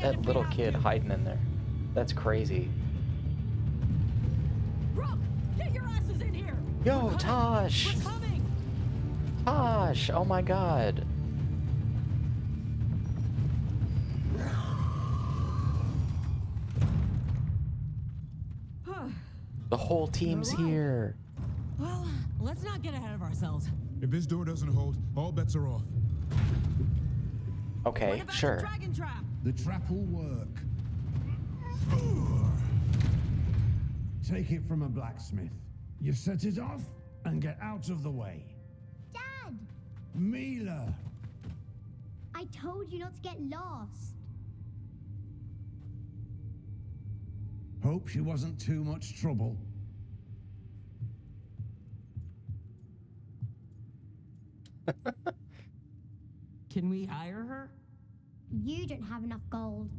that little kid hiding in there. That's crazy. Brooke, get your asses in here. Yo, Taash! We're coming. Taash! Oh my god. The whole team's here. Well, let's not get ahead of ourselves. If this door doesn't hold, all bets are off. Okay, What about sure. the dragon trap? The trap will work. Take it from a blacksmith. You set it off and get out of the way. Dad, Mila! I told you not to get lost. Hope she wasn't too much trouble. Can we hire her? You don't have enough gold.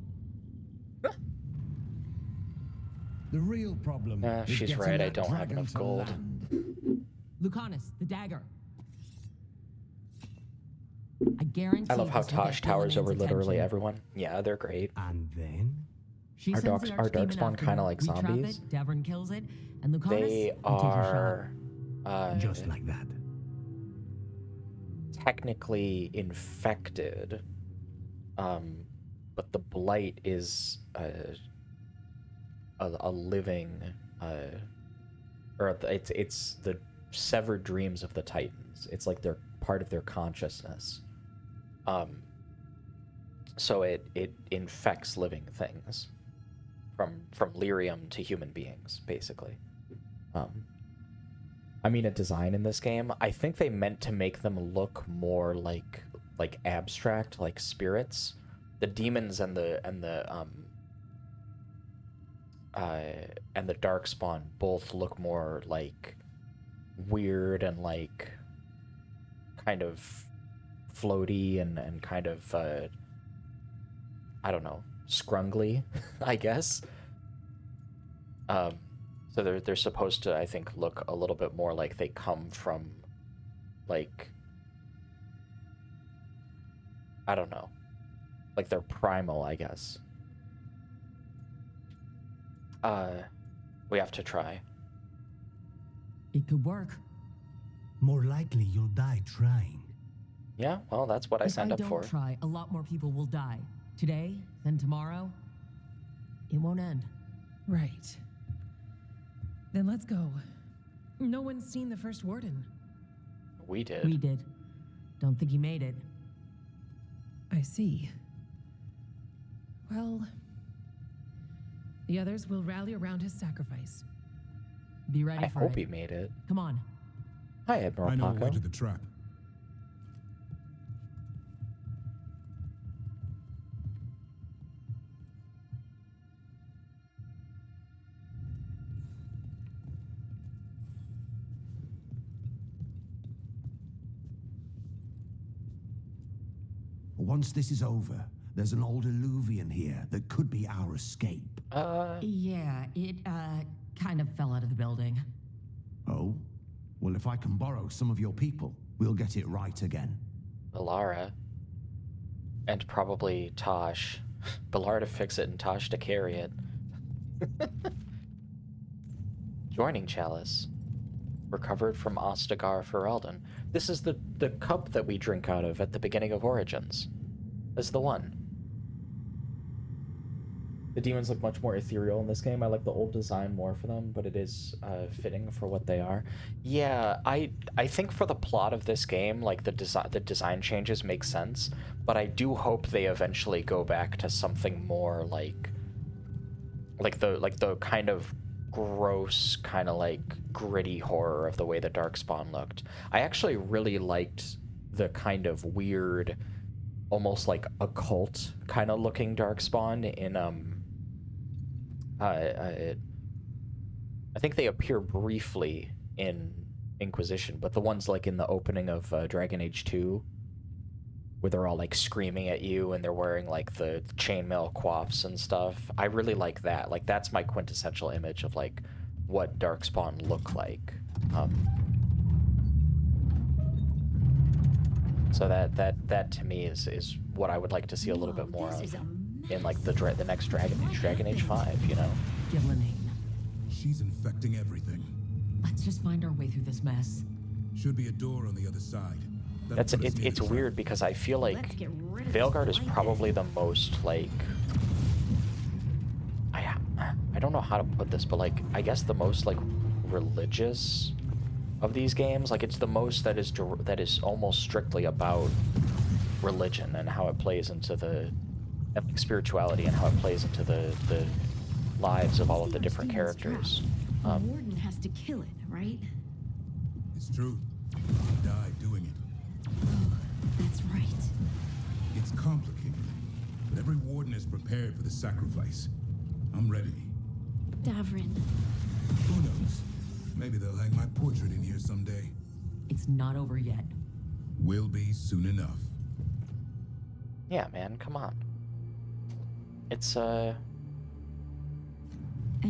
The real problem is she's getting right, I that don't have dragon enough to gold. land. Lucanus, the dagger. I guarantee. I love how this will get Taash towers over Illidan's literally attention. everyone. Yeah, they're great. And then? She Are sends the darkspawn archdemon after kinda her. like We trap zombies? it, Davern kills it, and Lucanus They he takes a are Just like that. technically infected, but the blight is a living, or it's the severed dreams of the Titans. It's like they're part of their consciousness. So it infects living things, from lyrium to human beings, basically. I mean, a design in this game, I think they meant to make them look more like abstract, like spirits. The demons and the darkspawn both look more like weird and like kind of floaty and kind of I don't know, scrungly, I guess. So they're supposed to, I think, look a little bit more like they come from, like, I don't know, like they're primal, I guess. We have to try. It could work. More likely you'll die trying. Yeah, well, that's what I signed up If I for. don't try, a lot more people will die. Today, then tomorrow. It won't end. Right. Then let's go. No one's seen the first warden. We did. We did. Don't think he made it. I see. Well, the others will rally around his sacrifice. Be ready I for hope it. he made it. Come on. Hi, Admiral I know a way Paco. to the trap. Once this is over, there's an old Illuvian here that could be our escape. Yeah, it, kind of fell out of the building. Oh? Well, if I can borrow some of your people, we'll get it right again. Balara. And probably Taash. Balara to fix it and Taash to carry it. Joining Chalice. Recovered from Ostagar Ferelden. This is the cup that we drink out of at the beginning of Origins. That's the one. The demons look much more ethereal in this game. I like the old design more for them, but it is fitting for what they are. Yeah, I think for the plot of this game, like the design changes make sense, but I do hope they eventually go back to something more like the kind of gross, kind of like gritty horror of the way the Darkspawn looked. I actually really liked the kind of weird, almost like occult kind of looking Darkspawn in I think they appear briefly in Inquisition, but the ones like in the opening of Dragon Age 2, where they're all like screaming at you and they're wearing like the chainmail coifs and stuff, I really like that. Like that's my quintessential image of like what Darkspawn look like. So that to me is what I would like to see a little bit more This of. is a in like the next Dragon Age 5, you know? Gillenane. She's infecting everything. Let's just find our way through this mess. Should be a door on the other side. It's weird because I feel like Veilguard is probably the most like I don't know how to put this, but like I guess the most like religious of these games. Like it's the most that is almost strictly about religion and how it plays into the spirituality and how it plays into the lives of all of the different characters. The warden has to kill it, right? It's true. He died doing it. Oh, that's right. It's complicated, but every warden is prepared for the sacrifice. I'm ready. Davrin. Who knows? Maybe they'll hang my portrait in here someday. It's not over yet. Will be soon enough. Yeah, man, come on. It's And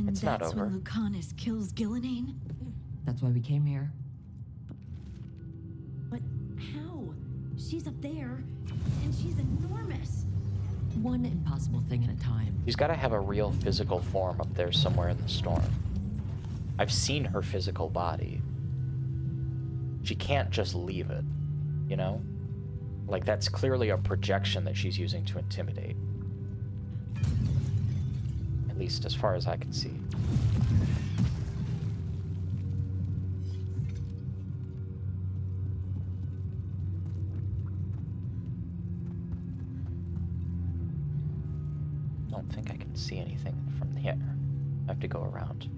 it's not that's over. when Lucanus kills Gillenane? That's why we came here. But how? She's up there, and she's enormous. One impossible thing at a time. She's got to have a real physical form up there somewhere in the storm. I've seen her physical body. She can't just leave it, you know? Like, that's clearly a projection that she's using to intimidate. At least as far as I can see. Don't think I can see anything from here. I have to go around.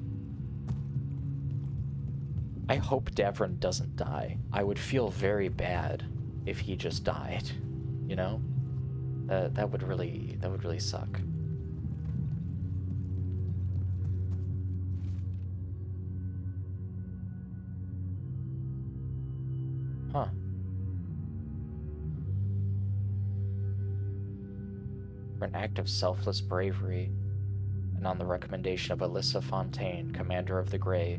I hope Davrin doesn't die. I would feel very bad if he just died, you know? That would really suck. Huh. For an act of selfless bravery, and on the recommendation of Alyssa Fontaine, Commander of the Grey,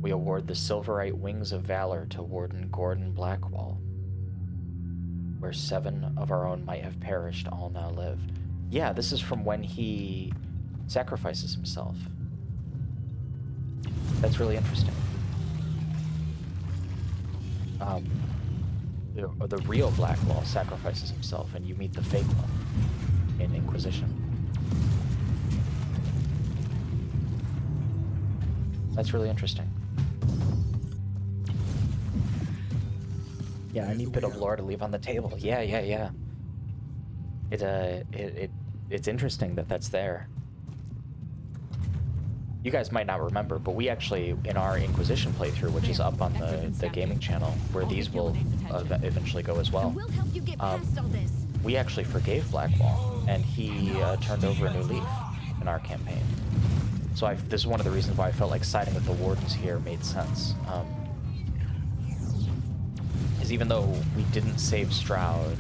we award the Silverite Wings of Valor to Warden Gordon Blackwall. Where 7 of our own might have perished, all now live. Yeah, this is from when he sacrifices himself. That's really interesting. The real Blackwall sacrifices himself, and you meet the fake one in Inquisition. That's really interesting. Yeah, I need Bit of Lore to leave on the table. Yeah. It's interesting that that's there. You guys might not remember, but we actually, in our Inquisition playthrough, which is up on the gaming channel, where these will eventually go as well, We'll help you get past all this. we actually forgave Blackwall, and he turned over a new leaf in our campaign. So this is one of the reasons why I felt like siding with the Wardens here made sense. Is even though we didn't save Stroud,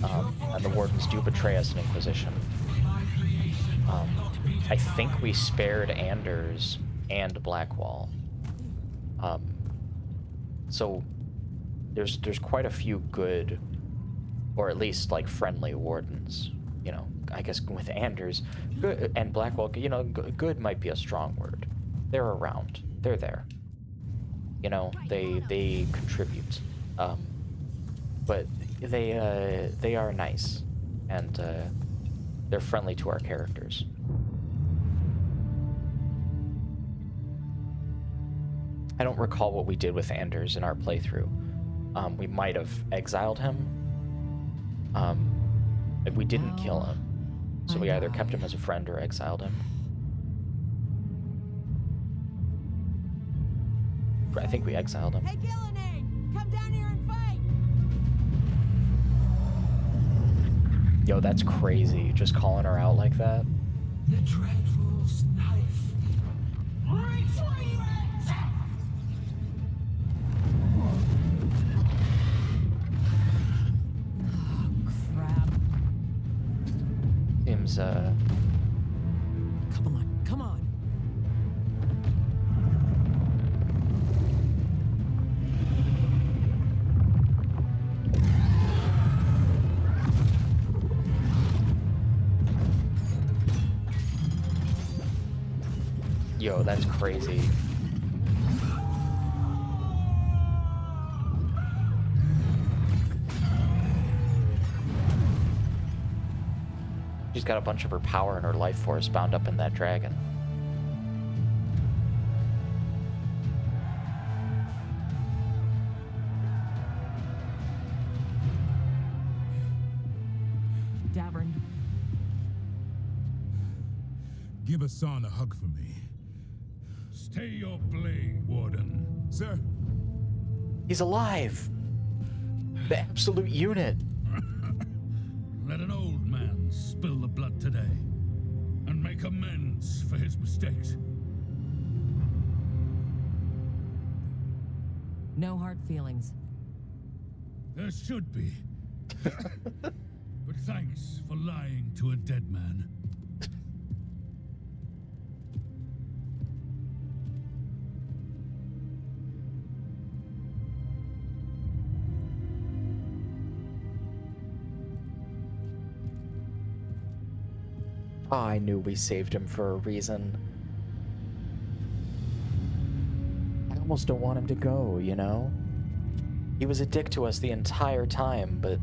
and the Wardens do betray us in Inquisition, I think we spared Anders and Blackwall. So there's quite a few good, or at least like friendly Wardens. You know, I guess with Anders good, and Blackwall, you know, good might be a strong word. They're around. They're there. You know, they contribute. But they are nice, and they're friendly to our characters. I don't recall what we did with Anders in our playthrough. We might have exiled him. We didn't kill him, so we either kept him as a friend or exiled him. I think we exiled him. Hey, Gillenane! Come down here and fight! Yo, that's crazy, just calling her out like that. The Dreadful's knife. Retreat! Crap. Seems, Come on, come on. Yo, that's crazy. She's got a bunch of her power and her life force bound up in that dragon. Davern. Give Hassan a hug for me. Stay your blade, Warden. Sir. He's alive! The absolute unit! Let an old man spill the blood today and make amends for his mistakes. No hard feelings. There should be. But thanks for lying to a dead man. Oh, I knew we saved him for a reason. I almost don't want him to go, you know? He was a dick to us the entire time, but...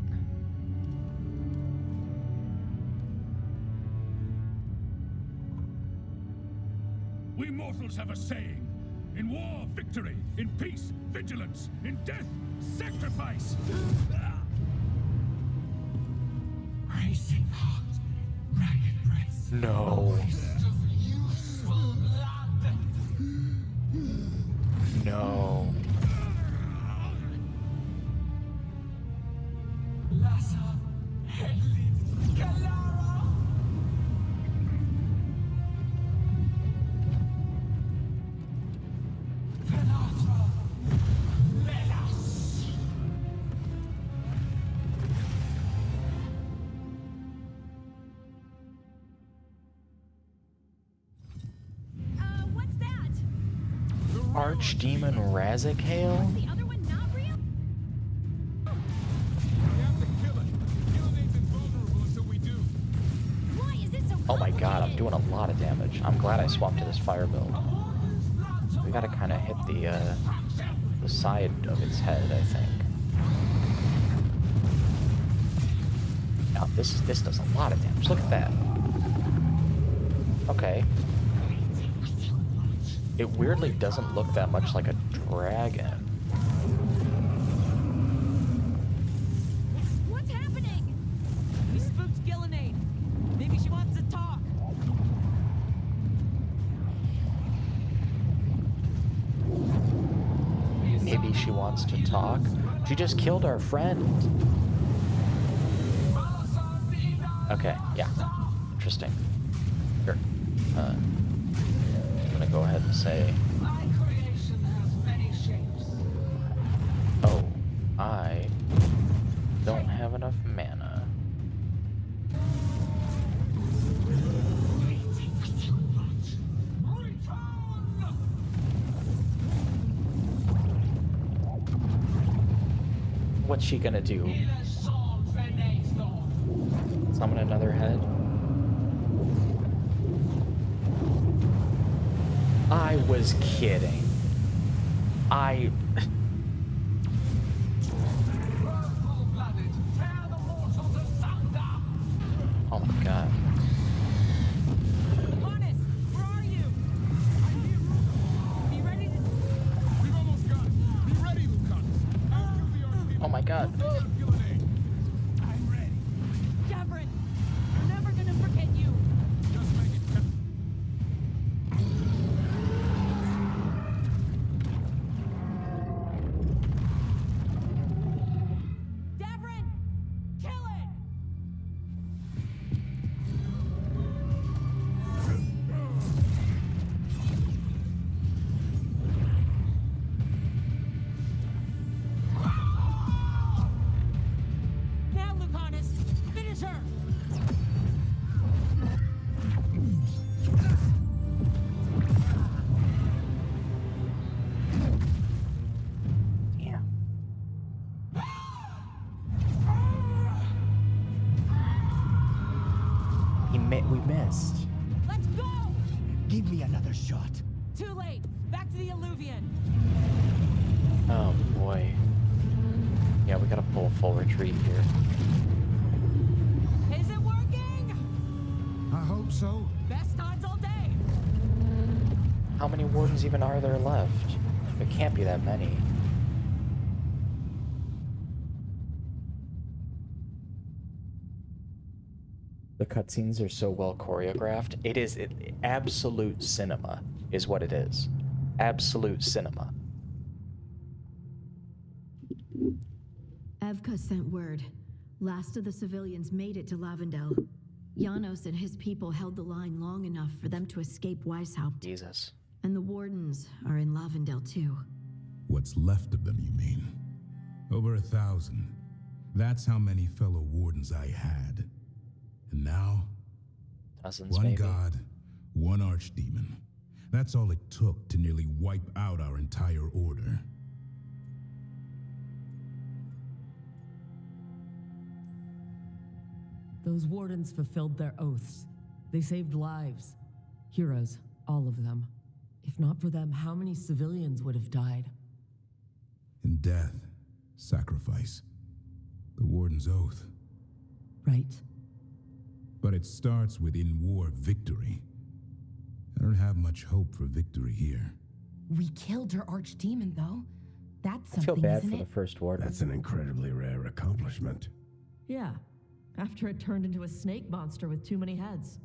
We mortals have a saying. In war, victory. In peace, vigilance. In death, sacrifice. Racing heart, ragged breath. No. Waste of useful blood. No. Lassa, Hedlin, Galara. Venatra, Melas. What's that? Archdemon Razikale? The other one not real? We have to kill it. Kill Nathan's vulnerable until we do. Why is it so Oh my god, I'm complicated? doing a lot of damage. I'm glad I swapped to this fire build. We gotta kind of hit the side of its head, I think. Now, this does a lot of damage. Look at that. Okay. It weirdly doesn't look that much like a dragon. What's happening? We spooked Gillenade. Maybe she wants to talk. Maybe she wants to talk. She just killed our friend. Okay, yeah. Interesting. Sure. I'm gonna go ahead and say, My creation has many shapes. oh, I don't have enough mana. Waiting too much. Return! What's she gonna do? Il est sans Venaison. Summon another head? I was kidding. Full-blooded, tear the mortals asunder. Oh my god. Honest, where are you? Be ready to... We've almost got it. Be ready, Lucanus. I'll kill the Archdeacon. Oh my god. Gillenade. I'm ready. Davern, we're never gonna forget you. Just make it count. Davern, kill it! Now, Lucanus, finish her! Yeah. We missed. Let's go! Give me another shot. Too late. Back to the Alluvion. Oh boy. Yeah, we gotta pull full retreat here. Is it working? I hope so. Best odds all day. How many wardens even are there left? There can't be that many. The cutscenes are so well choreographed. It is absolute cinema, is what it is. Absolute cinema. Evka sent word. Last of the civilians made it to Lavendel. Janos and his people held the line long enough for them to escape Weishaupt. Jesus. And the wardens are in Lavendel too. What's left of them, you mean? Over 1,000. That's how many fellow wardens I had. And now, Dozens, one maybe. god, one archdemon. That's all it took to nearly wipe out our entire order. Those wardens fulfilled their oaths. They saved lives. Heroes, all of them. If not for them, how many civilians would have died? In death, sacrifice. The warden's oath. Right. But it starts with in-war victory. I don't have much hope for victory here. We killed her archdemon, though. That's I feel something, bad isn't for the it? first warden. That's an incredibly rare accomplishment. Yeah, after it turned into a snake monster with too many heads.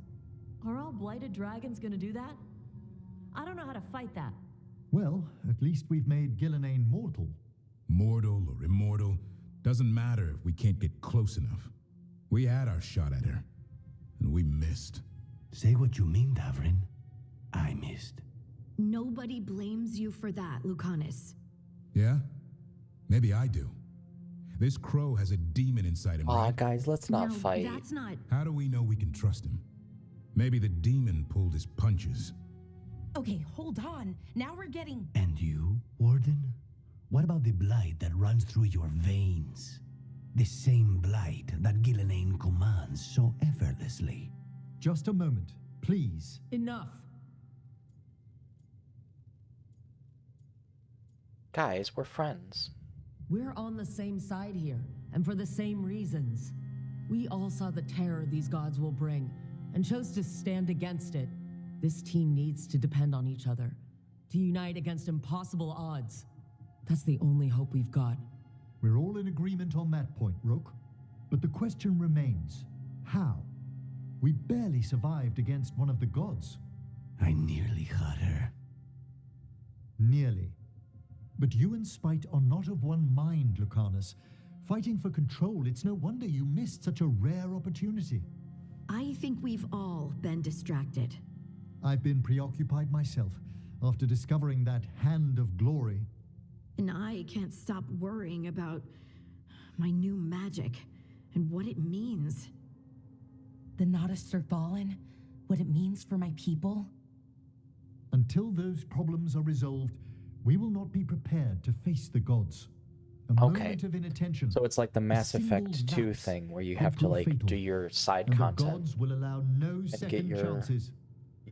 Are all blighted dragons gonna do that? I don't know how to fight that. Well, at least we've made Gillenane mortal. Mortal or immortal, doesn't matter if we can't get close enough. We had our shot at her, and we missed. Say what you mean, Davrin. I missed. Nobody blames you for that, Lucanus. Yeah? Maybe I do. This crow has a demon inside him, Aw, right? guys, let's not No, fight. that's not... How do we know we can trust him? Maybe the demon pulled his punches. Okay, hold on. Now we're getting... And you, Warden? What about the blight that runs through your veins? The same blight that Gillenane commands so effortlessly. Just a moment, please. Enough. Guys, we're friends. We're on the same side here, and for the same reasons. We all saw the terror these gods will bring, and chose to stand against it. This team needs to depend on each other, to unite against impossible odds. That's the only hope we've got. We're all in agreement on that point, Rook. But the question remains, how? We barely survived against one of the gods. I nearly had her. Nearly. But you and Spite are not of one mind, Lucanus. Fighting for control, it's no wonder you missed such a rare opportunity. I think we've all been distracted. I've been preoccupied myself after discovering that hand of glory. And I can't stop worrying about my new magic and what it means. The Noddists are fallen? What it means for my people? Until those problems are resolved, we will not be prepared to face the gods. A Okay. moment of inattention. So it's like the Mass single Effect 2 lapse thing where you could have to prove like fatal, do your side and content. the gods will allow no get second your- chances.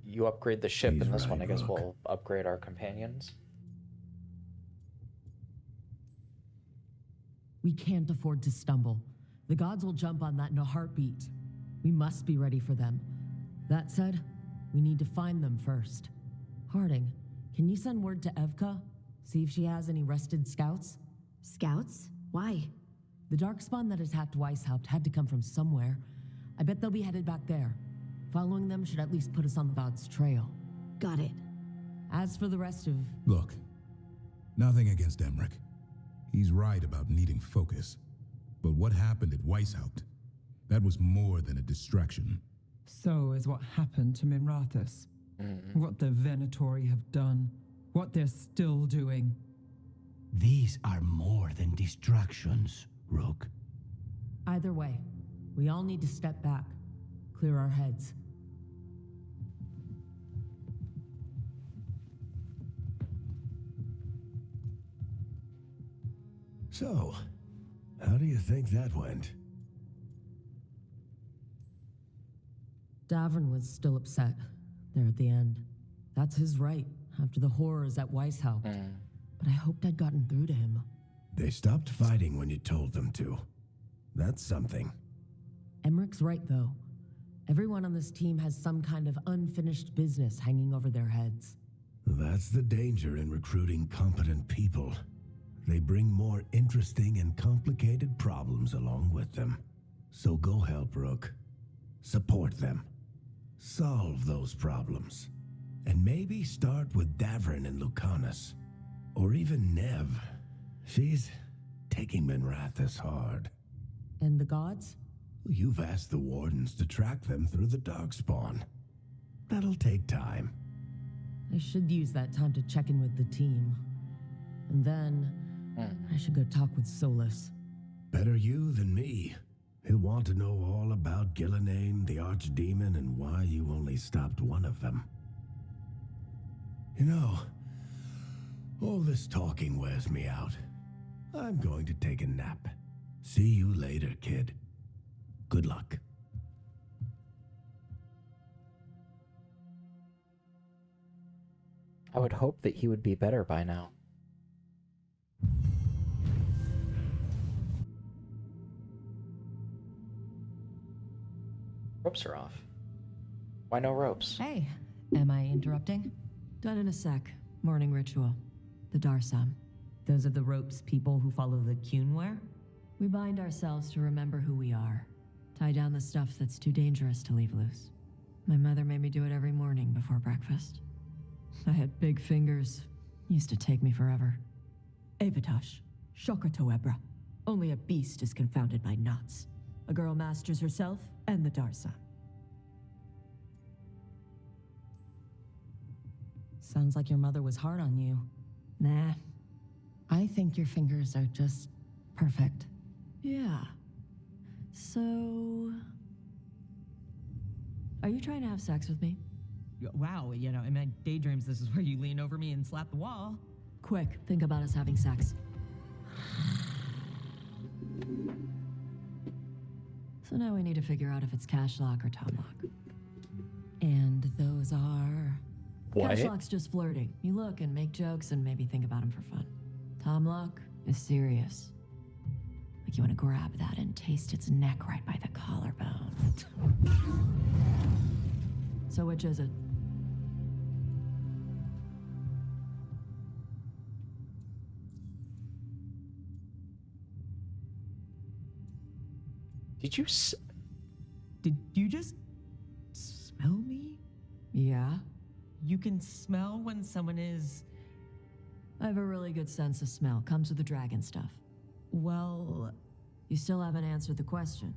You upgrade the ship, He's and this one, I right, guess, Rook. we'll upgrade our companions. We can't afford to stumble. The gods will jump on that in a heartbeat. We must be ready for them. That said, we need to find them first. Harding, can you send word to Evka? See if she has any rested scouts? Scouts? Why? The darkspawn that attacked Weishaupt had to come from somewhere. I bet they'll be headed back there. Following them should at least put us on the god's trail. Got it. As for the rest of... Look, nothing against Emmerich. He's right about needing focus. But what happened at Weishaupt? That was more than a distraction. So is what happened to Minrathus. What the Venatori have done. What they're still doing. These are more than distractions, Rook. Either way, we all need to step back. Clear our heads. So, how do you think that went? Davrin was still upset there at the end. That's his right. after the horrors at Weishaupt. But I hoped I'd gotten through to him. They stopped fighting when you told them to. That's something. Emmerich's right, though. Everyone on this team has some kind of unfinished business hanging over their heads. That's the danger in recruiting competent people. They bring more interesting and complicated problems along with them. So go help Rook. Support them. Solve those problems. And maybe start with Davrin and Lucanus. Or even Nev. She's taking Minrathous hard. And the gods? You've asked the Wardens to track them through the Darkspawn. That'll take time. I should use that time to check in with the team. And then I should go talk with Solus. Better you than me. He'll want to know all about Gillenane, the Archdemon, and why you only stopped one of them. You know, all this talking wears me out. I'm going to take a nap. See you later, kid. Good luck. I would hope that he would be better by now. Ropes are off. Why no ropes? Hey, am I interrupting? Done in a sec. Morning ritual. The Darsam. Those are the ropes people who follow the Qun wear? We bind ourselves to remember who we are. Tie down the stuff that's too dangerous to leave loose. My mother made me do it every morning before breakfast. I had big fingers. Used to take me forever. Avatash. Shokratoebra. Only a beast is confounded by knots. A girl masters herself and the Darsam. Sounds like your mother was hard on you. Nah. I think your fingers are just perfect. Yeah. So... Are you trying to have sex with me? Wow, you know, in my daydreams, this is where you lean over me and slap the wall. Quick, think about us having sex. So now we need to figure out if it's Cashlock or Tomlock. And those are... What? Cashlock's just flirting. You look and make jokes and maybe think about him for fun. Tomlock is serious. Like you want to grab that and taste its neck right by the collarbone. So which is it? Did you just smell me? Yeah. You can smell when someone is... I have a really good sense of smell. Comes with the dragon stuff. Well... You still haven't answered the question.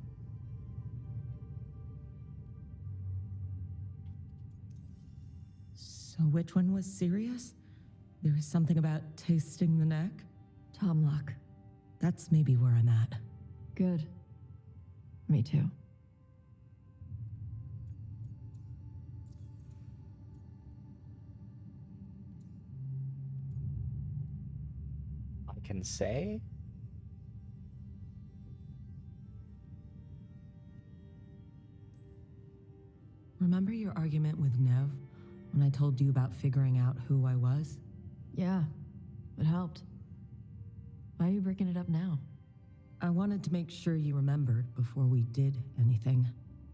So which one was serious? There was something about tasting the neck? Tomlock. That's maybe where I'm at. Good. Me too. I can say? Remember your argument with Nev when I told you about figuring out who I was? Yeah, it helped. Why are you breaking it up now? I wanted to make sure you remembered before we did anything.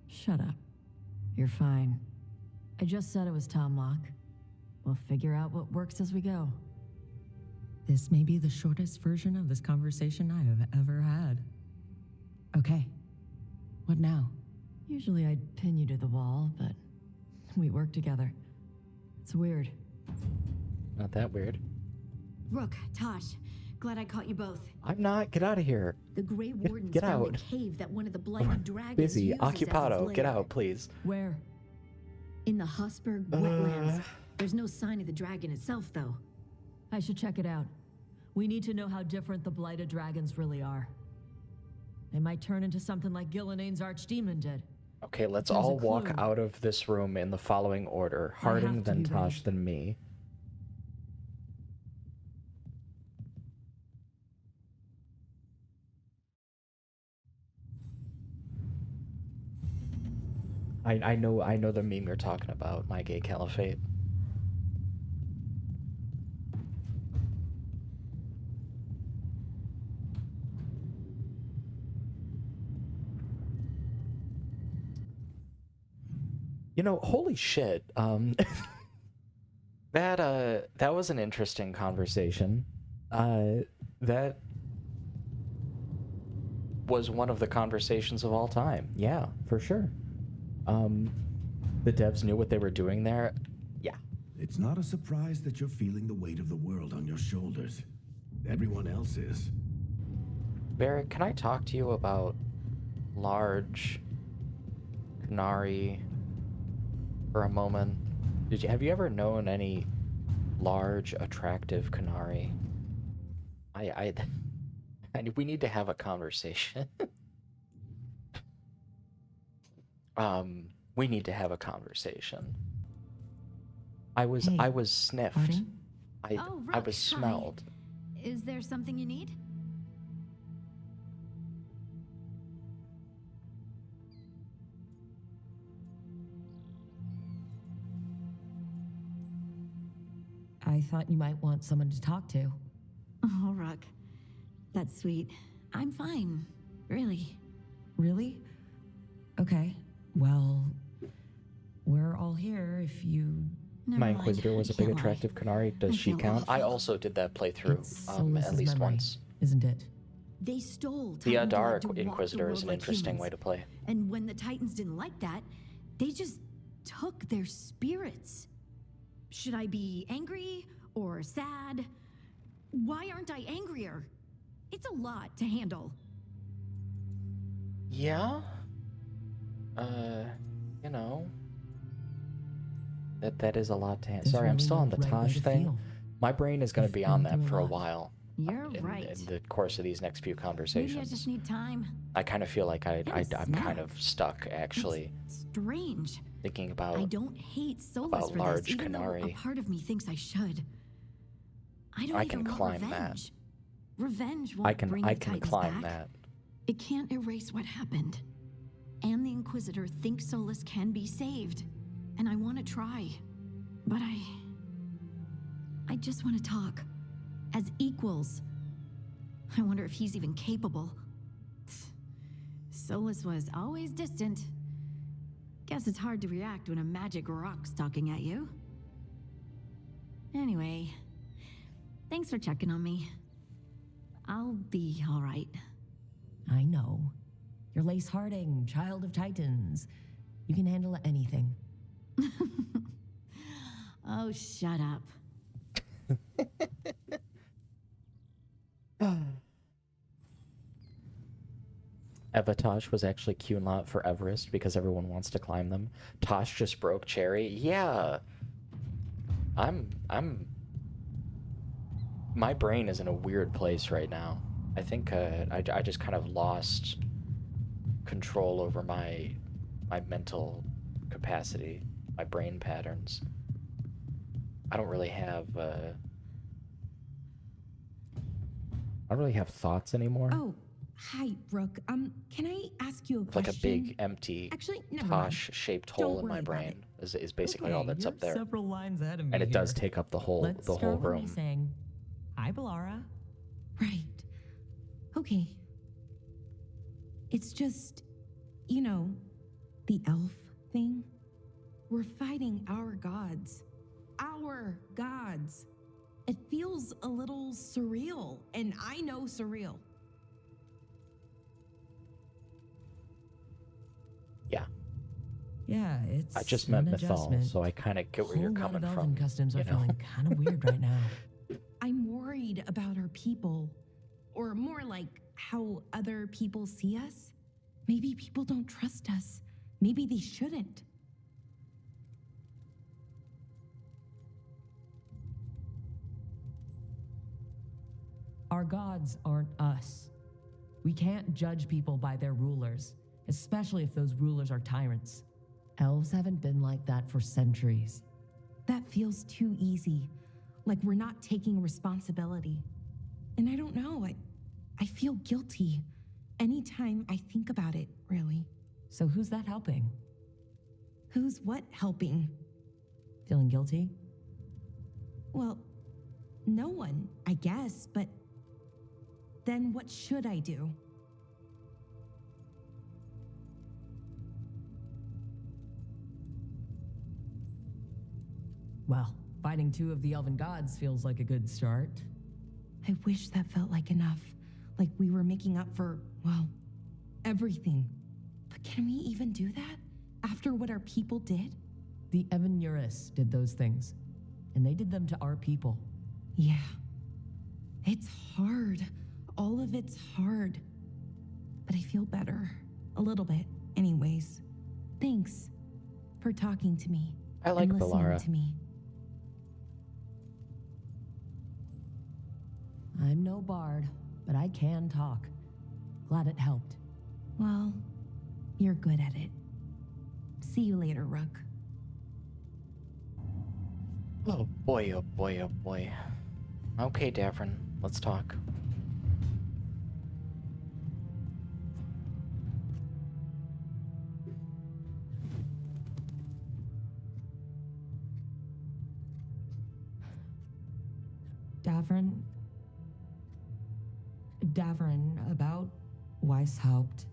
Shut up. You're fine. I just said it was Tomlock. We'll figure out what works as we go. This may be the shortest version of this conversation I have ever had. Okay. What now? Usually I'd pin you to the wall, but we work together. It's weird. Not that weird. Rook, Taash, glad I caught you both. I'm not. Get out of here. The Grey Wardens get found out. a cave that one of the blighted dragons Busy. uses as its Occupado. Get lair. out, please. Where? In the Hosberg wetlands. There's no sign of the dragon itself, though. I should check it out. We need to know how different the blighted dragons really are. They might turn into something like Gillenane's archdemon did. Okay, let's There's a all walk clue. out of this room in the following order. Harding, have to then be ready. Taash, then me. I know the meme you're talking about, my gay caliphate. You know, holy shit. That was an interesting conversation. That was one of the conversations of all time. Yeah, for sure. The devs knew what they were doing there. Yeah. It's not a surprise that you're feeling the weight of the world on your shoulders. Everyone else is. Barrett, can I talk to you about large Canary for a moment? Have you ever known any large, attractive Canary? We need to have a conversation. We need to have a conversation. I was sniffed. Pardon? I Rook, was smelled. Hi. Is there something you need? I thought you might want someone to talk to. Oh, Rook. That's sweet. I'm fine. Really. Really? Okay. Well, we're all here if you... My Inquisitor was a big attractive Canary. Does she count? I also did that playthrough at least once. Isn't it? They stole The Titan blood Dark to walk the Inquisitor is world an like interesting humans. way to play. And when the Titans didn't like that, they just took their spirits. Should I be angry or sad? Why aren't I angrier? It's a lot to handle. Yeah? You know... That is a lot to handle. Sorry, I'm still on the Taash thing. My brain is going to be on that for a while. You're right. In the course of these next few conversations. Maybe I just need time. I kind of feel like I'm kind of stuck, actually. It's strange. Thinking about I don't hate Solus about for large this, even though Canary. a part of me thinks I should. I don't I even can want climb revenge. that. Revenge won't bring I the can Titans climb back. that. It can't erase what happened. And the Inquisitor thinks Solus can be saved. And I want to try. But I just want to talk. As equals. I wonder if he's even capable. Solus was always distant. Guess it's hard to react when a magic rock's talking at you. Anyway, thanks for checking on me. I'll be all right. I know. You're Lace Harding, child of Titans. You can handle anything. Oh, shut up. Evatosh was actually Q-Lot for Everest because everyone wants to climb them. Tosh just broke Cherry. Yeah. My brain is in a weird place right now. I think I just kind of lost control over my mental capacity, my brain patterns. I don't really have thoughts anymore. Oh, hi, Brooke. Can I ask you a question? Like a big empty Actually, never mind. Tosh-shaped Don't hole in my worry about brain is basically Okay, all that's you're up there. several lines ahead of me And it does here. take up the whole Let's the whole start with room. me saying, "Hi, Balara." Right. Okay. It's just, you know, the elf thing. We're fighting our gods. Our gods. It feels a little surreal, and I know surreal. Yeah. Yeah, it's I just meant an Mythal, adjustment. so I kind of get where Whole you're lot coming of from. elven customs you are know? feeling kind of weird right now. I'm worried about our people, or more like how other people see us. Maybe people don't trust us. Maybe they shouldn't. Our gods aren't us. We can't judge people by their rulers, especially if those rulers are tyrants. Elves haven't been like that for centuries. That feels too easy, like we're not taking responsibility. And I don't know, I feel guilty anytime I think about it, really. So who's that helping? Who's what helping? Feeling guilty? Well, no one, I guess, but then what should I do? Well, fighting 2 of the elven gods feels like a good start. I wish that felt like enough. Like we were making up for, well, everything. But can we even do that? After what our people did? The Evanuris did those things, and they did them to our people. Yeah. It's hard. All of it's hard. But I feel better. A little bit, anyways. Thanks for talking to me. I like and listening Bellara. to me. I'm no bard, but I can talk. Glad it helped. Well, you're good at it. See you later, Rook. Oh boy, oh boy, oh boy. Okay, Davrin, let's talk. Davrin, about Weishaupt.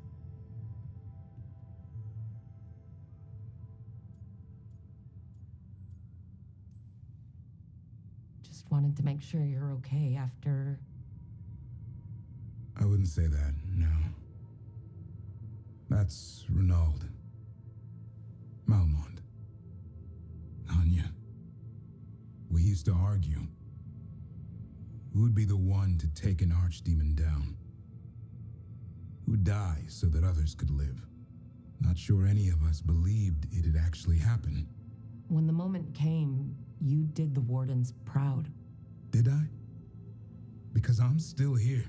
Just wanted to make sure you're okay after... I wouldn't say that, no. That's Renaud. Malmont. Anya. We used to argue. Who'd be the one to take an archdemon down? Who'd die so that others could live? Not sure any of us believed it'd actually happen. When the moment came, you did the Wardens proud. Did I? Because I'm still here.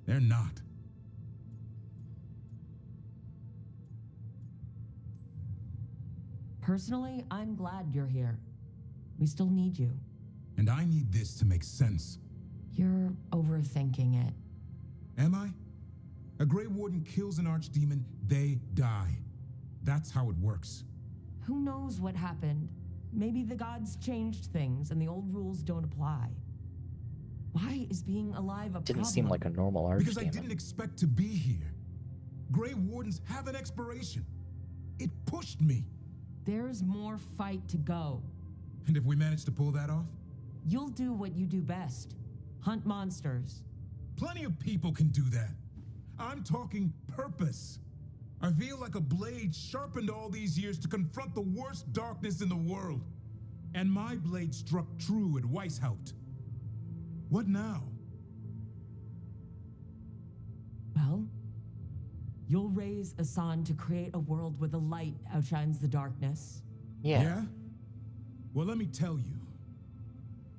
They're not. Personally, I'm glad you're here. We still need you. And I need this to make sense. You're overthinking it. Am I? A Grey Warden kills an archdemon, they die. That's how it works. Who knows what happened? Maybe the gods changed things and the old rules don't apply. Why is being alive a Didn't problem? seem like a normal archdemon. Because I didn't expect to be here. Grey Wardens have an expiration. It pushed me. There's more fight to go. And if we manage to pull that off? You'll do what you do best. Hunt monsters. Plenty of people can do that. I'm talking purpose. I feel like a blade sharpened all these years to confront the worst darkness in the world. And my blade struck true at Weishaupt. What now? Well, you'll raise Asan to create a world where the light outshines the darkness. Yeah? Well, let me tell you.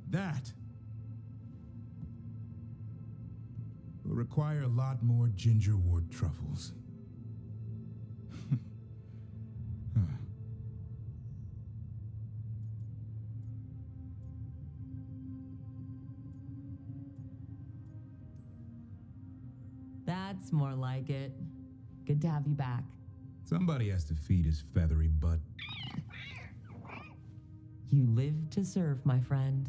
That will require a lot more gingerwort truffles. Huh. That's more like it. Good to have you back. Somebody has to feed his feathery butt. You live to serve, my friend.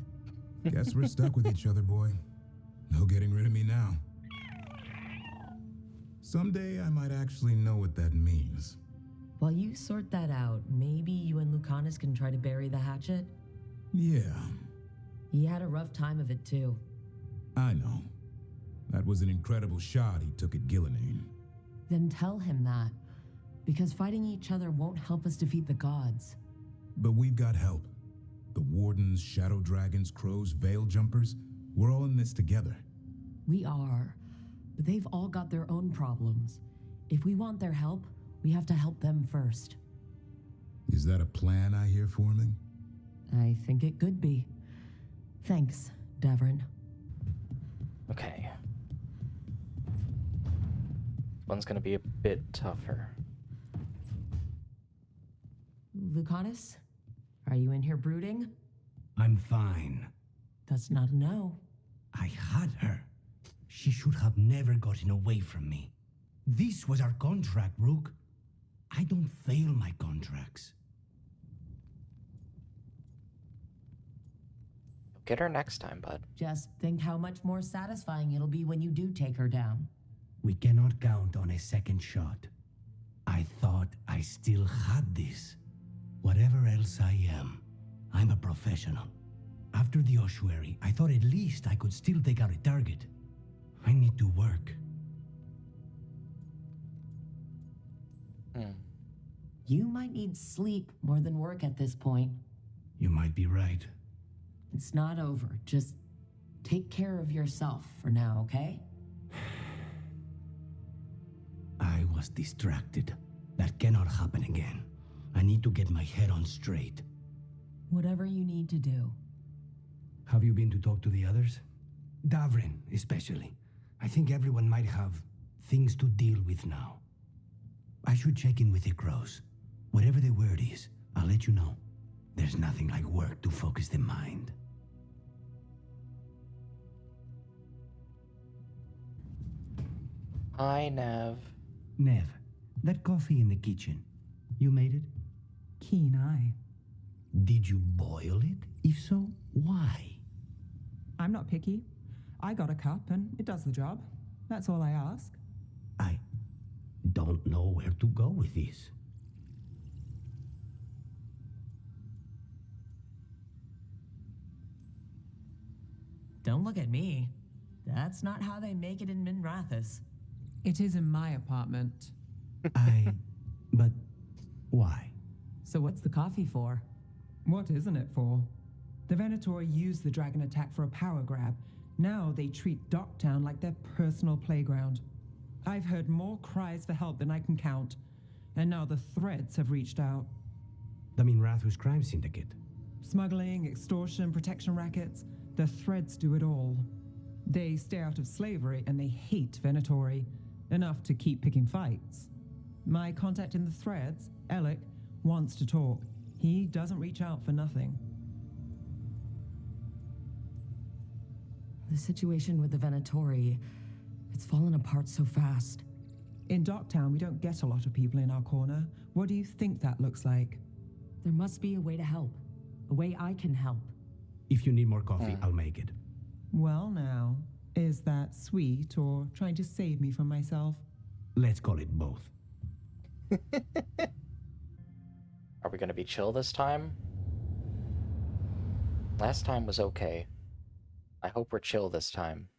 Guess we're stuck with each other, boy. No getting rid of me now. Someday I might actually know what that means. While you sort that out, maybe you and Lucanus can try to bury the hatchet? Yeah, He had a rough time of it, too. I know. That was an incredible shot he took at Gillenane. Then tell him that. Because fighting each other won't help us defeat the gods. But we've got help. The Wardens, Shadow Dragons, Crows, Veil Jumpers, we're all in this together. We are. But they've all got their own problems. If we want their help, we have to help them first. Is that a plan I hear forming? I think it could be. Thanks, Davrin. Okay. One's gonna be a bit tougher. Lucanus? Are you in here brooding? I'm fine. That's not a no. I had her. She should have never gotten away from me. This was our contract, Rook. I don't fail my contracts. Get her next time, bud. Just think how much more satisfying it'll be when you do take her down. We cannot count on a second shot. I thought I still had this. Whatever else I am, I'm a professional. After the ossuary, I thought at least I could still take out a target. I need to work. You might need sleep more than work at this point. You might be right. It's not over. Just take care of yourself for now, okay? I was distracted. That cannot happen again. I need to get my head on straight. Whatever you need to do. Have you been to talk to the others? Davrin, especially. I think everyone might have things to deal with now. I should check in with the crows. Whatever the word is, I'll let you know. There's nothing like work to focus the mind. Hi, Nev. Nev, that coffee in the kitchen, you made it? Keen eye. Did you boil it? If so, why? I'm not picky. I got a cup and it does the job. That's all I ask. I don't know where to go with this. Don't look at me. That's not how they make it in Minrathous. It is in my apartment. But why? So what's the coffee for? What isn't it for? The Venatori used the dragon attack for a power grab. Now they treat Docktown like their personal playground. I've heard more cries for help than I can count. And now the Threads have reached out. The Minrathous crime syndicate. Smuggling, extortion, protection rackets. The Threads do it all. They stay out of slavery and they hate Venatori. Enough to keep picking fights. My contact in the Threads, Alec, wants to talk. He doesn't reach out for nothing. The situation with the Venatori, it's fallen apart so fast. In Docktown, we don't get a lot of people in our corner. What do you think that looks like? There must be a way to help. A way I can help. If you need more coffee, I'll make it. Well now, is that sweet or trying to save me from myself? Let's call it both. Are we gonna be chill this time? Last time was okay. I hope we're chill this time.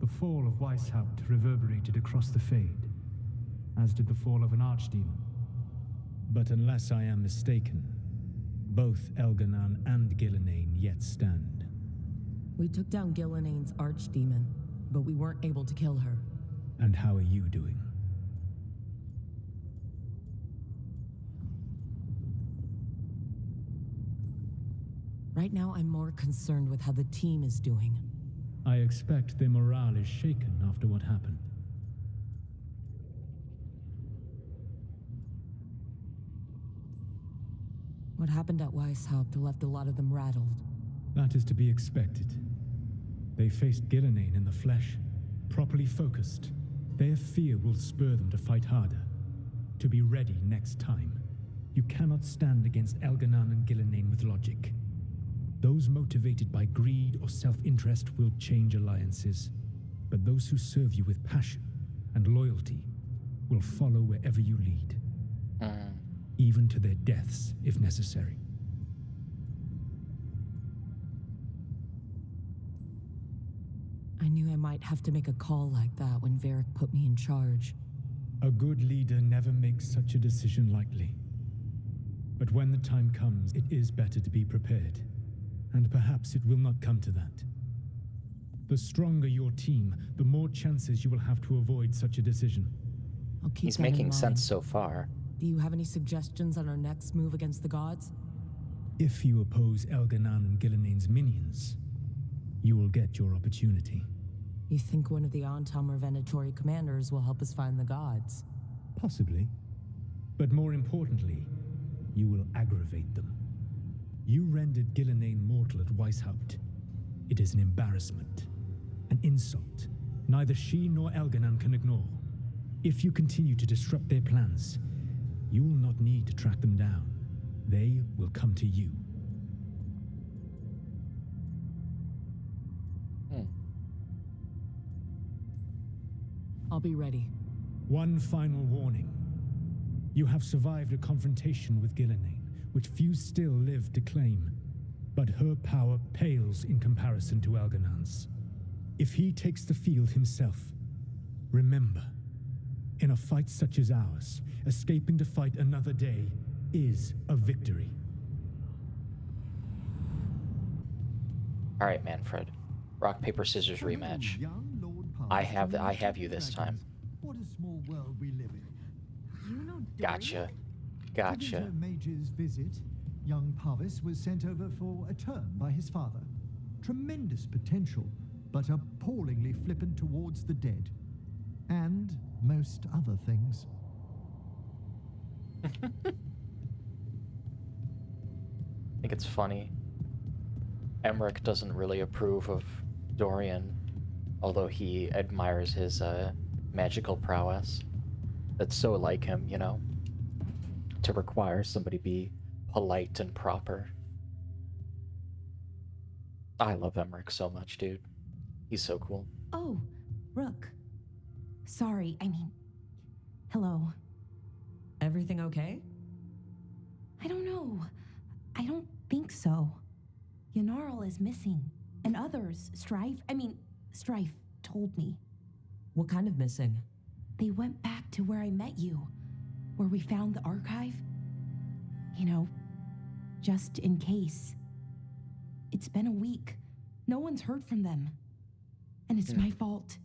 The fall of Weishaupt reverberated across the Fade, as did the fall of an archdemon. But unless I am mistaken, both Elganan and Gillenane yet stand. We took down Gillenane's archdemon, but we weren't able to kill her. And how are you doing? Right now, I'm more concerned with how the team is doing. I expect their morale is shaken after what happened. What happened at Weishaupt left a lot of them rattled. That is to be expected. They faced Gillenane in the flesh, properly focused. Their fear will spur them to fight harder, to be ready next time. You cannot stand against Elganan and Gillenane with logic. Those motivated by greed or self-interest will change alliances, but those who serve you with passion and loyalty will follow wherever you lead, even to their deaths if necessary. I knew I might have to make a call like that when Varric put me in charge. A good leader never makes such a decision lightly. But when the time comes, it is better to be prepared. And perhaps it will not come to that. The stronger your team, the more chances you will have to avoid such a decision. I'll keep He's that in making mind. sense so far. Do you have any suggestions on our next move against the gods? If you oppose Elganan and Gillenane's minions, you will get your opportunity. You think one of the Antam or Venatori commanders will help us find the gods? Possibly. But more importantly, you will aggravate them. You rendered Gillenane mortal at Weishaupt. It is an embarrassment, an insult, neither she nor Elganan can ignore. If you continue to disrupt their plans, you will not need to track them down. They will come to you. I'll be ready. One final warning. You have survived a confrontation with Gillenane, which few still live to claim. But her power pales in comparison to Elganan's. If he takes the field himself, remember, in a fight such as ours, escaping to fight another day is a victory. All right, Manfred. Rock, paper, scissors rematch. I have you this time. What a small world we live in. You know Gotcha. Given to Mage's visit, young Parvis was sent over for a term by his father. Tremendous potential, but appallingly flippant towards the dead. And most other things. I think it's funny. Emmerich doesn't really approve of Dorian, although he admires his magical prowess. That's so like him, you know? To require somebody be polite and proper. I love Emmerich so much, dude. He's so cool. Oh, Rook. Sorry, I mean, hello. Everything okay? I don't know. I don't think so. Yanarl is missing, and others, Strife told me. What kind of missing? They went back to where I met you, where we found the archive. You know, just in case. It's been a week. No one's heard from them. And it's my fault.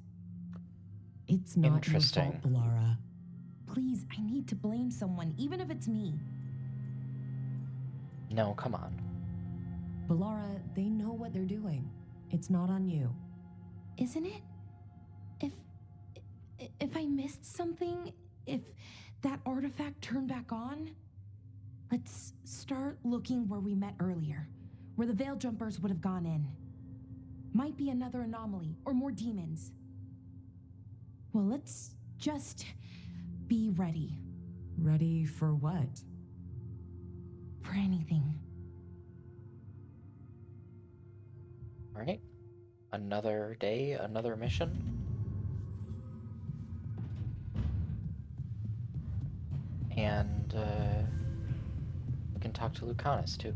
It's not your fault, Lara. Please, I need to blame someone, even if it's me. No, come on. Balara, they know what they're doing. It's not on you. Isn't it? If I missed something, if that artifact turned back on, let's start looking where we met earlier, where the Veil Jumpers would have gone in. Might be another anomaly, or more demons. Well, let's just be ready. Ready for what? For anything. All right. Another day, another mission. And we can talk to Lucanus too.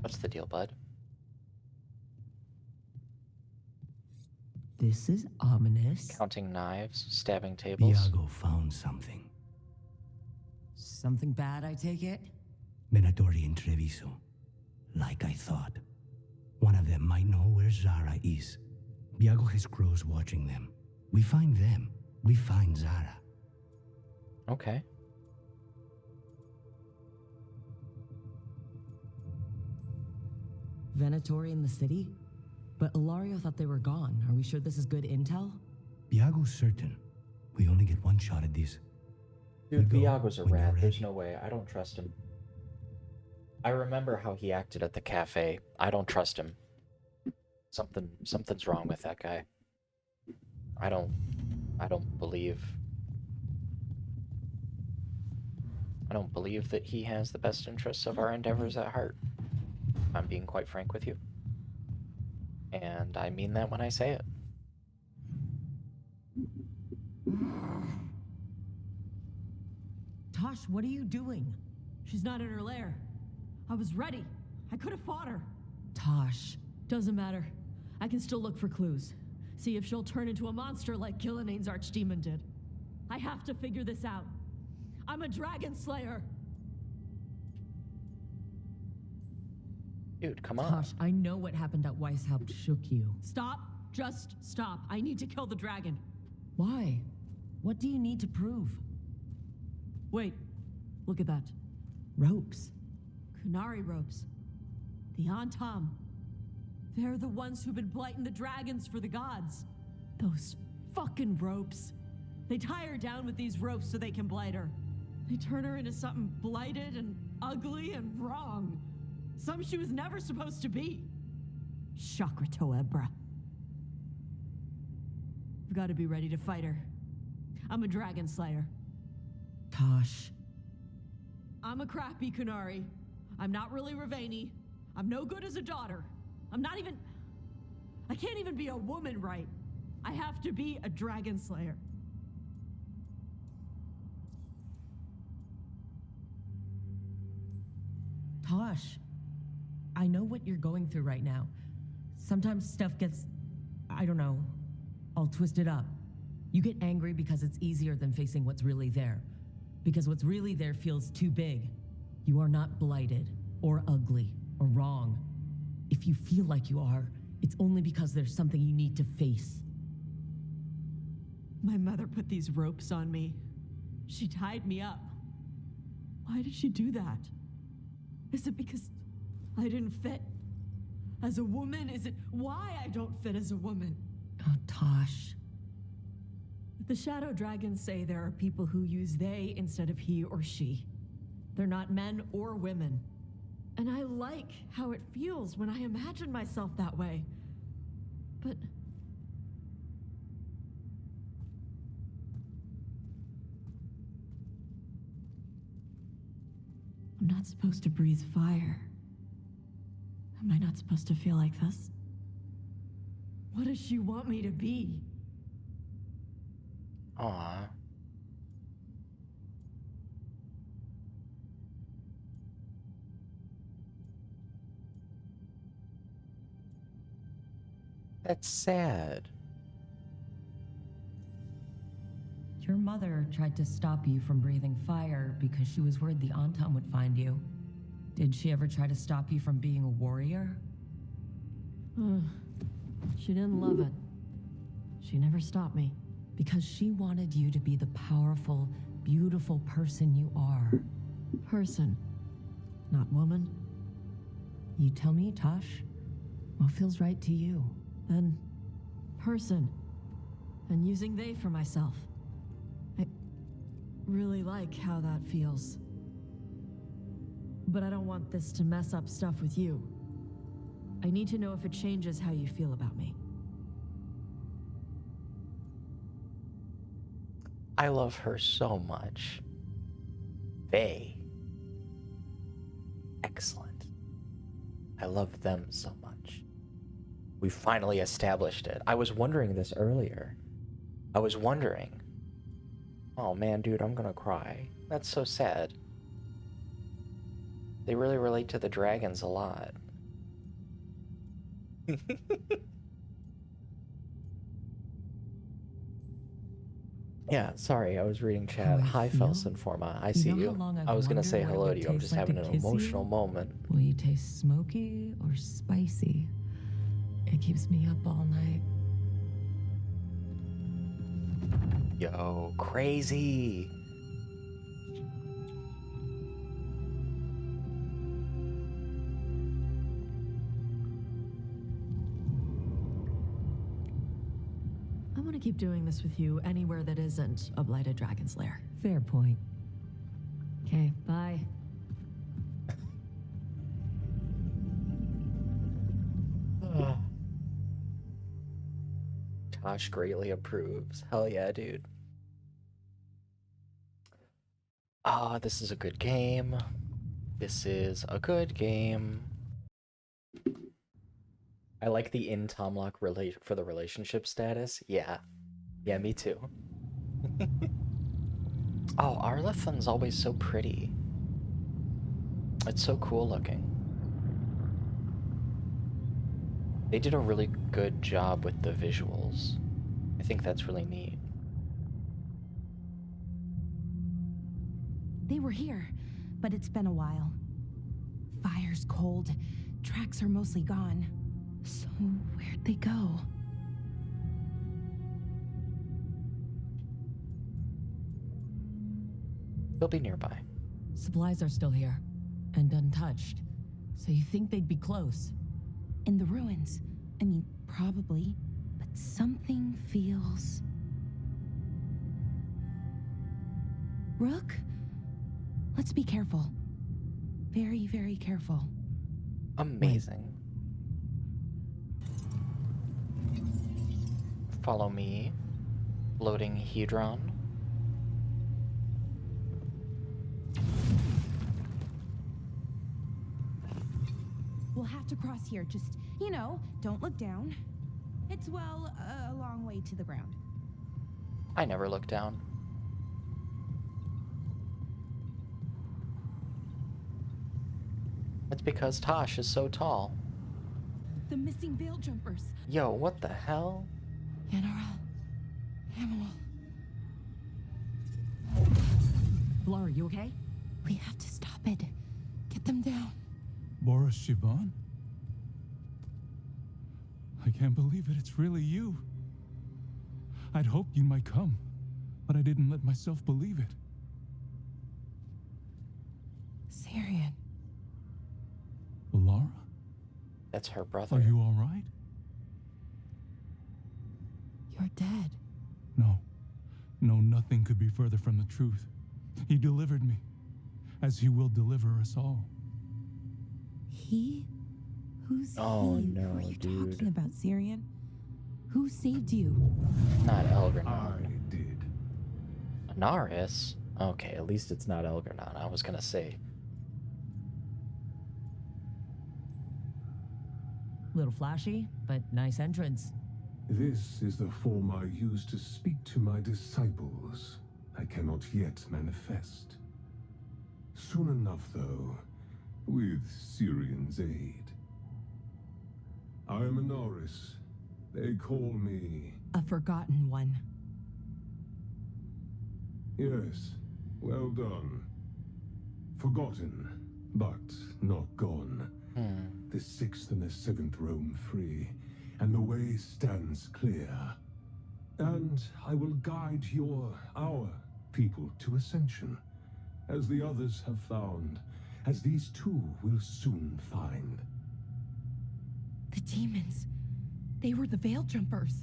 What's the deal, bud? This is ominous. Counting knives, stabbing tables. Iago found something. Something bad, I take it? Venatori and Treviso. Like I thought. One of them might know where Zara is. Iago has crows watching them. We find them. We find Zara. Okay. Venatori in the city? But Ilario thought they were gone. Are we sure this is good intel? Iago's certain. We only get one shot at this. Dude, Viago's a rat. There's no way. I don't trust him. I remember how he acted at the cafe. I don't trust him. Something's wrong with that guy. I don't believe that he has the best interests of our endeavors at heart. I'm being quite frank with you. And I mean that when I say it. Taash, what are you doing? She's not in her lair. I was ready. I could have fought her. Taash. Doesn't matter. I can still look for clues. See if she'll turn into a monster like Gillenane's archdemon did. I have to figure this out. I'm a dragon slayer. Dude, come on. Taash, I know what happened at Weishaupt shook you. Stop. Just stop. I need to kill the dragon. Why? What do you need to prove? Wait. Look at that. Ropes. Kunari ropes. The Antam. They're the ones who've been blighting the dragons for the gods. Those fucking ropes. They tie her down with these ropes so they can blight her. They turn her into something blighted and ugly and wrong. Some she was never supposed to be. Chakra Toebra. I've got to be ready to fight her. I'm a dragon slayer. Taash. I'm a crappy Kunari. I'm not really Ravani. I'm no good as a daughter. I'm not even... I can't even be a woman right. I have to be a dragon slayer. Taash, I know what you're going through right now. Sometimes stuff gets, I don't know, all twisted up. You get angry because it's easier than facing what's really there. Because what's really there feels too big. You are not blighted, or ugly, or wrong. If you feel like you are, it's only because there's something you need to face. My mother put these ropes on me. She tied me up. Why did she do that? Is it because I didn't fit as a woman? Is it why I don't fit as a woman? Oh, Taash. The Shadow Dragons say there are people who use they instead of he or she. They're not men or women. And I like how it feels when I imagine myself that way. But I'm not supposed to breathe fire. Am I not supposed to feel like this? what does she want me to be? Aw. That's sad. Your mother tried to stop you from breathing fire because she was worried the Antam would find you. Did she ever try to stop you from being a warrior? She didn't love it. She never stopped me. Because she wanted you to be the powerful, beautiful person you are. Person, not woman. You tell me, Taash. What feels right to you? Then, person. And using they for myself. I really like how that feels. But I don't want this to mess up stuff with you. I need to know if it changes how you feel about me. I love her so much. They. Excellent. I love them so much. We finally established it. I was wondering this earlier. I was wondering. Oh man, dude, I'm gonna cry. That's so sad. They really relate to the dragons a lot. Yeah, sorry, I was reading chat. Hi, Felsen Forma. I see you. I was gonna say hello to you. I'm just having an emotional moment. Will you taste smoky or spicy? It keeps me up all night. Yo, crazy. I want to keep doing this with you anywhere that isn't a blighted dragon's lair. Fair point. Okay, bye. Taash greatly approves. Hell yeah, dude. Ah, this is a good game. This is a good game. I like the in Tomlock for the relationship status. Yeah. Yeah, me too. Oh, Arlethan's always so pretty. It's so cool looking. They did a really good job with the visuals. I think that's really neat. They were here, but it's been a while. Fire's cold. Tracks are mostly gone. So where'd they go? They'll be nearby. Supplies are still here, and untouched. So you think they'd be close? In the ruins. I mean, probably. But something feels... Rook? Let's be careful. Very, very careful. Amazing. Follow me. Loading Hedron. We'll have to cross here. Just, don't look down. It's, well, a long way to the ground. I never look down. It's because Taash is so tall. The missing veil jumpers. Yo, what the hell? General. Animal. Laura, you okay? We have to stop it. Get them down. Boris Shivan? I can't believe it. It's really you. I'd hoped you might come, but I didn't let myself believe it. Syrian. Laura? That's her brother. Are you all right? You're dead. No. No, nothing could be further from the truth. He delivered me, as he will deliver us all. He? Who's Oh, he? no, Who are you dude. talking about, Syrian? Who saved you? Not Elgernon. I did. Anaris? Okay, at least it's not Elgernon. I was gonna say. Little flashy, but nice entrance. This is the form I use to speak to my disciples. I cannot yet manifest. Soon enough, though, with Syrian's aid. I am Anaris. They call me... A forgotten one. Yes, well done. Forgotten, but not gone. The 6th and the 7th roam free, and the way stands clear. And I will guide our people to ascension, as the others have found, as these two will soon find. The demons. They were the veil jumpers.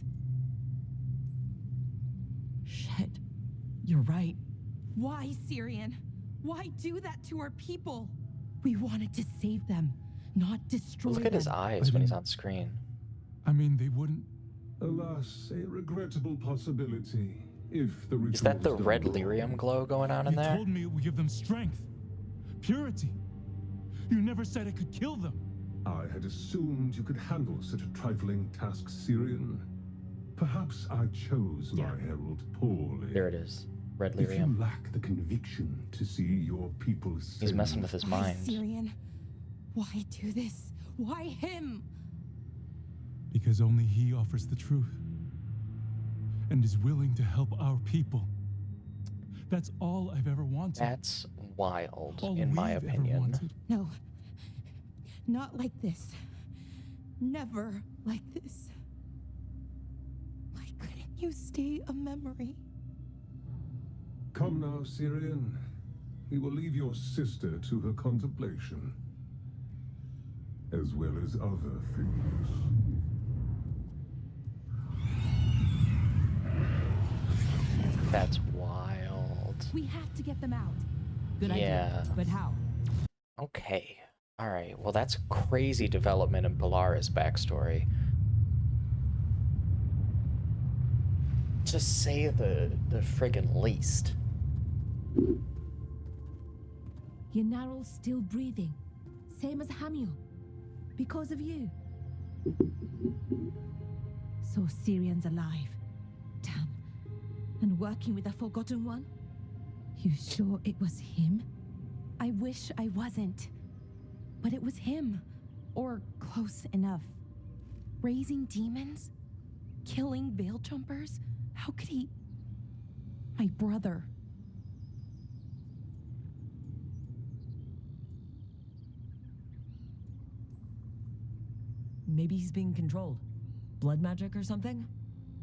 Shit. You're right. Why, Syrian? Why do that to our people? We wanted to save them, not destroy them. Look at his eyes when he's on screen. I mean, they wouldn't... Alas, a regrettable possibility, if the ritual Is that the was done red wrong. lyrium glow going on in You there? told me it would give them strength, purity. You never said it could kill them. I had assumed you could handle such a trifling task, Syrian. Perhaps I chose my herald poorly. There it is. Red If you lyrium. lack the conviction to see your people He's messing with his Why, mind. Syrian? Why do this? Why him? Because only he offers the truth. And is willing to help our people. That's all I've ever wanted. That's wild, All in my we've ever opinion. wanted. No. Not like this. Never like this. Why couldn't you stay a memory? Come now, Syrian. We will leave your sister to her contemplation, as well as other things. That's wild. We have to get them out. Good Yeah. idea. But how? Okay. Alright, well that's crazy development in Polaris' backstory. To say the friggin' least. Yanaral's still breathing, same as Hamiel, because of you. So Syrian's alive. Damn. And working with the Forgotten One? You sure it was him? I wish I wasn't. But it was him. Or close enough. Raising demons? Killing veil jumpers? How could he... My brother. Maybe he's being controlled. Blood magic or something?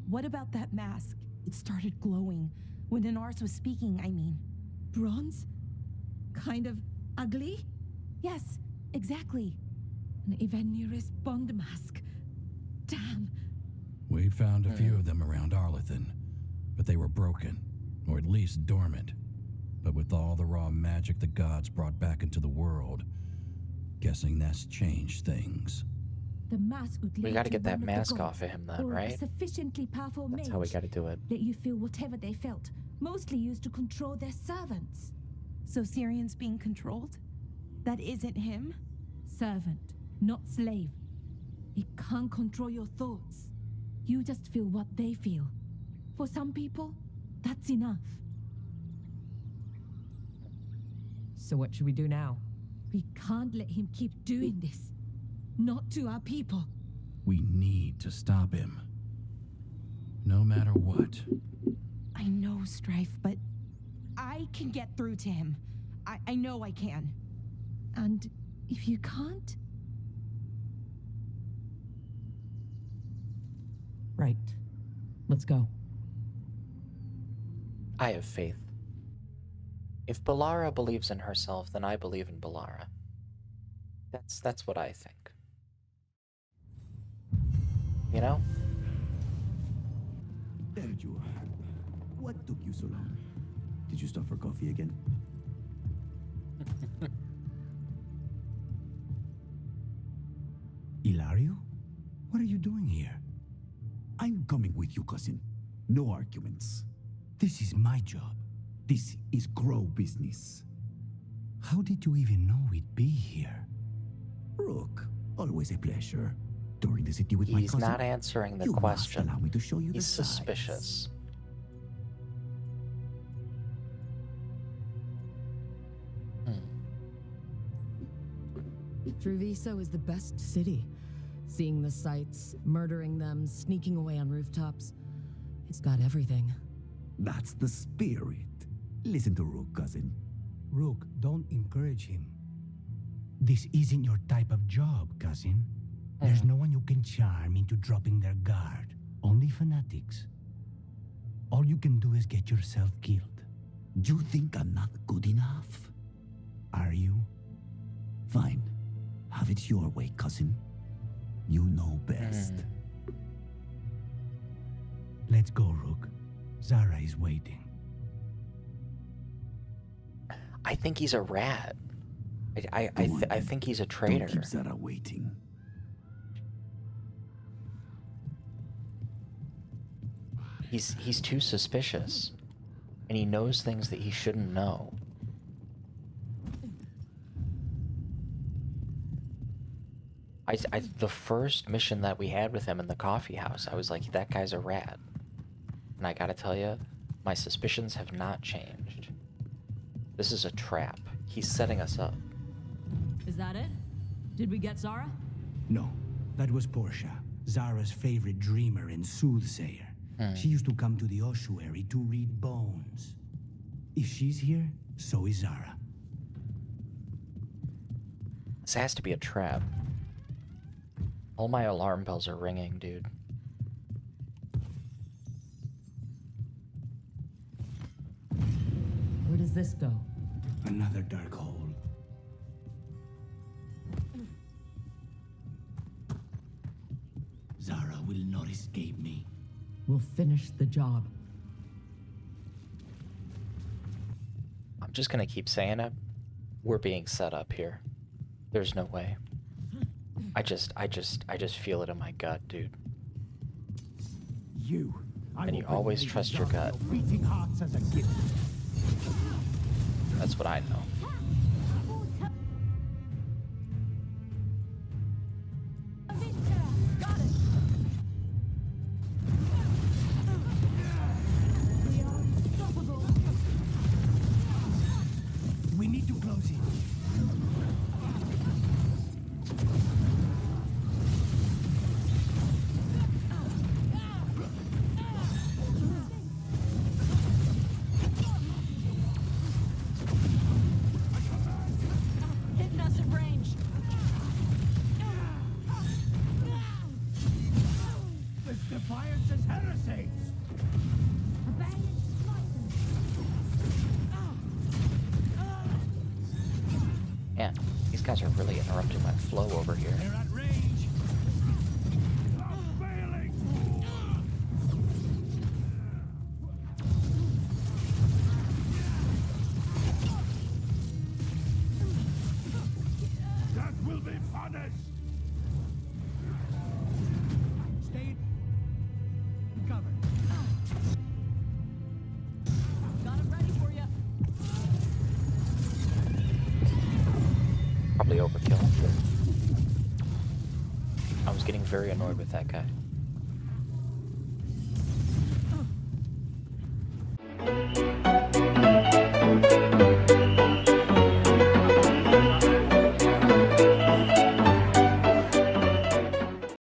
What about that mask? It started glowing. When Anaris was speaking, I mean. Bronze? Kind of ugly? Yes, exactly. An Evanir's Bond mask. Damn. We found a few of them around Arlethan, but they were broken, or at least dormant. But with all the raw magic the gods brought back into the world, guessing that's changed things. The mask would We lead gotta to get that one of the mask gods, off of him then, or right? a sufficiently powerful That's mage. how we gotta do it. Let you feel whatever they felt, mostly used to control their servants. So Syrian's being controlled? That isn't Servant, not slave. It can't control your thoughts. You just feel what they feel. For some people, that's enough. So what should we do now? We can't let him keep doing this. Not to our people. We need to stop him. No matter what. I know, Strife, but I can get through to him. I know I can. And if you can't... Right. Let's go. I have faith. If Balara believes in herself, then I believe in Balara. That's what I think. You know? There you are. What took you so long? Did you stop for coffee again? Ilario? What are you doing here? I'm coming with you, cousin. No arguments. This is my job. This is Crow business. How did you even know we'd be here? Rook, always a pleasure. Touring the city with my cousin. He's not answering the question. Allow me to show you He's the sights. suspicious. Treviso is the best city. Seeing the sights, murdering them, sneaking away on rooftops. It's got everything. That's the spirit. Listen to Rook, cousin. Rook, don't encourage him. This isn't your type of job, cousin. There's no one you can charm into dropping their guard. Only fanatics. All you can do is get yourself killed. You think I'm not good enough? Are you? Fine. Have it your way, cousin. You know best. Let's go, Rook. Zara is waiting. I think he's a rat. I think he's a traitor. Don't keep Zara waiting. He's too suspicious, and he knows things that he shouldn't know. The first mission that we had with him in the coffee house, I was like, that guy's a rat. And I gotta tell you, my suspicions have not changed. This is a trap. He's setting us up. Is that it? Did we get Zara? No, that was Portia, Zara's favorite dreamer and soothsayer. She used to come to the ossuary to read bones. If she's here, so is Zara. This has to be a trap. All my alarm bells are ringing, dude. Where does this go? Another dark hole. Zara will not escape me. We'll finish the job. I'm just gonna keep saying it. We're being set up here. There's no way. I just feel it in my gut, dude. And you always trust your gut. Beating hearts as a gift. That's what I know. We need to close it. Hitting us at range. This defiance is heresy. Man, these guys are really interrupting my flow over here. They're at range. I'm failing. That will be punished. Stay covered. Got him ready for you. Probably overkill. I was getting very annoyed with that guy.